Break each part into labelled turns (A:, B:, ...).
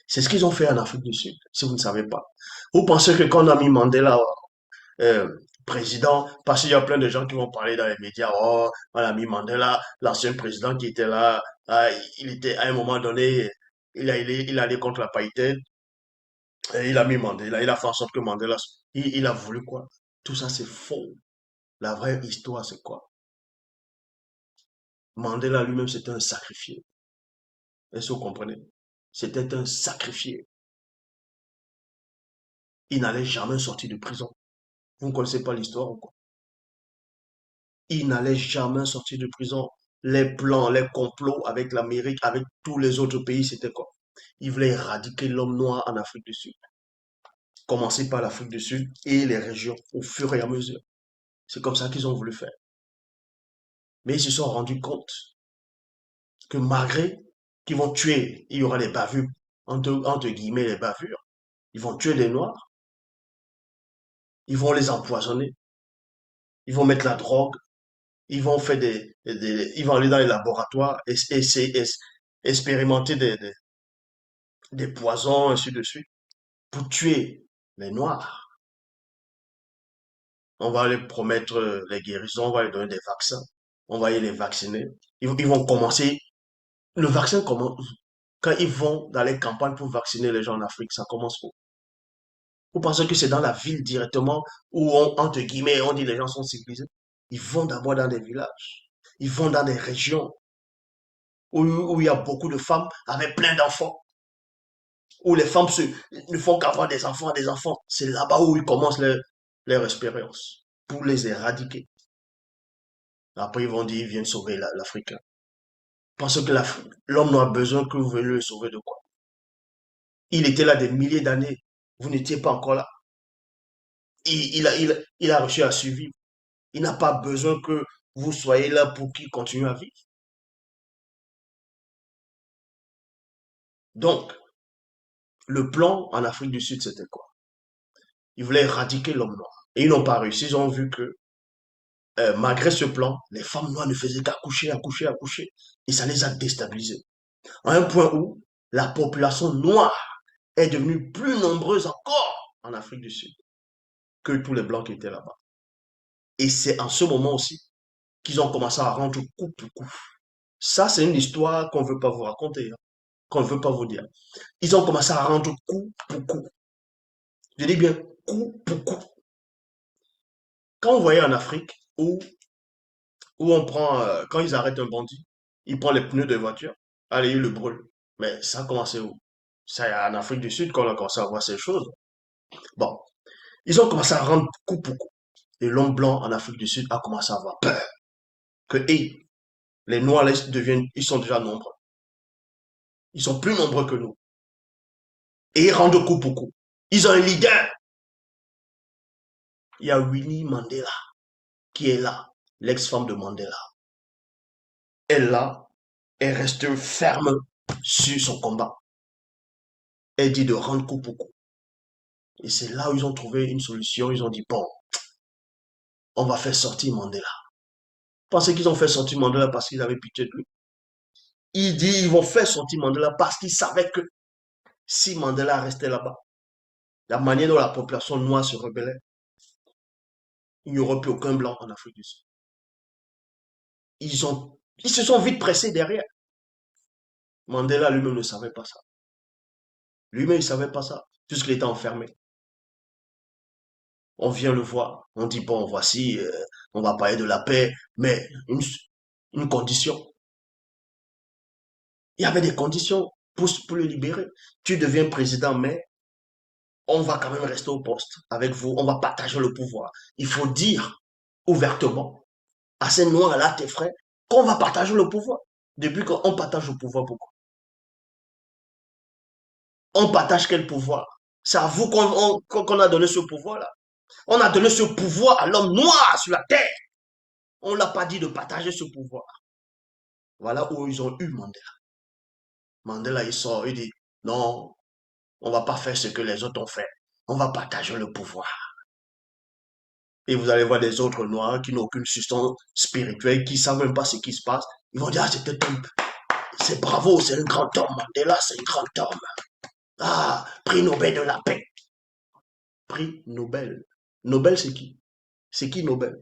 A: C'est ce qu'ils ont fait en Afrique du Sud, si vous ne savez pas. Vous pensez que quand on a mis Mandela euh, président, parce qu'il y a plein de gens qui vont parler dans les médias, oh, on a mis Mandela, l'ancien président qui était là, ah, il était à un moment donné, il allait contre l'apartheid, et il a mis Mandela, il a fait en sorte que Mandela, il a voulu quoi? Tout ça, c'est faux. La vraie histoire, c'est quoi? Mandela lui-même, c'était un sacrifié. Est-ce que vous comprenez? C'était un sacrifié. Il n'allait jamais sortir de prison. Vous ne connaissez pas l'histoire ou quoi? Il n'allait jamais sortir de prison. Les plans, les complots avec l'Amérique, avec tous les autres pays, c'était quoi? Il voulait éradiquer l'homme noir en Afrique du Sud. Commencer par l'Afrique du Sud et les régions au fur et à mesure. C'est comme ça qu'ils ont voulu faire. Mais ils se sont rendus compte que malgré qu'ils vont tuer, il y aura des bavures, entre guillemets les bavures, ils vont tuer les Noirs, ils vont les empoisonner, ils vont mettre la drogue, ils vont faire ils vont aller dans les laboratoires et essayer, expérimenter des poisons, ainsi de suite, pour tuer les Noirs. On va leur promettre les guérisons, on va leur donner des vaccins, on va les vacciner. Ils vont commencer, le vaccin commence, quand ils vont dans les campagnes pour vacciner les gens en Afrique, ça commence où? Vous pensez que c'est dans la ville directement où, entre guillemets, on dit les gens sont civilisés? Ils vont d'abord dans des villages, ils vont dans des régions où il y a beaucoup de femmes avec plein d'enfants, où les femmes ne font qu'avoir des enfants, des enfants. C'est là-bas où ils commencent leur expérience pour les éradiquer. Après, ils vont dire, ils viennent sauver l'Africain. Parce que l'homme n'a besoin que vous veniez le sauver de quoi? Il était là des milliers d'années. Vous n'étiez pas encore là. Il a réussi à survivre. Il n'a pas besoin que vous soyez là pour qu'il continue à vivre. Donc, le plan en Afrique du Sud, c'était quoi? Ils voulaient éradiquer l'homme noir. Et ils n'ont pas réussi. Ils ont vu que malgré ce plan, les femmes noires ne faisaient qu'accoucher, accoucher, accoucher. Et ça les a déstabilisés. À un point où la population noire est devenue plus nombreuse encore en Afrique du Sud que tous les blancs qui étaient là-bas. Et c'est en ce moment aussi qu'ils ont commencé à rendre coup pour coup. Ça, c'est une histoire qu'on ne veut pas vous raconter, hein, qu'on ne veut pas vous dire. Ils ont commencé à rendre coup pour coup. Je dis bien coup pour coup. Quand vous voyez en Afrique où on prend, quand ils arrêtent un bandit, ils prennent les pneus de voiture, allez, ils le brûlent. Mais ça a commencé où? C'est en Afrique du Sud qu'on a commencé à voir ces choses. Bon, ils ont commencé à rendre coup pour coup. Et l'homme blanc en Afrique du Sud a commencé à avoir peur que, hey, les Noirs là, ils sont déjà nombreux. Ils sont plus nombreux que nous. Et ils rendent coup pour coup. Ils ont un leader. Il y a Winnie Mandela qui est là, l'ex-femme de Mandela. Elle là, elle reste ferme sur son combat. Elle dit de rendre coup pour coup. Et c'est là où ils ont trouvé une solution. Ils ont dit, bon, on va faire sortir Mandela. Pensez qu'ils ont fait sortir Mandela parce qu'ils avaient pitié de lui. Ils disent, ils vont faire sortir Mandela parce qu'ils savaient que si Mandela restait là-bas, la manière dont la population noire se rebellait, il n'y aurait plus aucun blanc en Afrique du Sud. Ils se sont vite pressés derrière. Mandela lui-même ne savait pas ça. Lui-même, il ne savait pas ça, puisqu'il était enfermé. On vient le voir, on dit, bon, voici, on va parler de la paix, mais une condition. Il y avait des conditions pour le libérer. Tu deviens président, mais on va quand même rester au poste avec vous, on va partager le pouvoir. Il faut dire ouvertement à ces noirs-là, tes frères, qu'on va partager le pouvoir. Depuis qu'on partage le pouvoir, pourquoi? On partage quel pouvoir? C'est à vous qu'on a donné ce pouvoir-là. On a donné ce pouvoir à l'homme noir sur la terre. On ne l'a pas dit de partager ce pouvoir. Voilà où ils ont eu Mandela. Mandela, il sort, il dit, non, on ne va pas faire ce que les autres ont fait. On va partager le pouvoir. Et vous allez voir des autres noirs qui n'ont aucune substance spirituelle, qui ne savent même pas ce qui se passe. Ils vont dire, ah, c'est bravo, c'est un grand homme. Mandela, c'est un grand homme. Ah, prix Nobel de la paix. Prix Nobel. Nobel, c'est qui? C'est qui Nobel?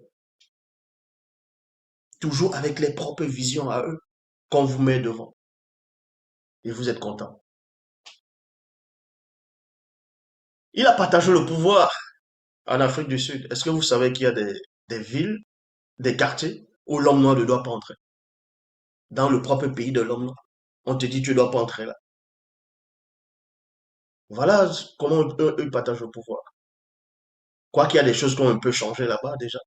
A: Toujours avec les propres visions à eux qu'on vous met devant. Et vous êtes content. Il a partagé le pouvoir en Afrique du Sud. Est-ce que vous savez qu'il y a des villes, des quartiers où l'homme noir ne doit pas entrer? Dans le propre pays de l'homme noir. On te dit, tu ne dois pas entrer là. Voilà comment eux partagent le pouvoir. Quoi qu'il y a des choses qu'on peut changer là-bas déjà.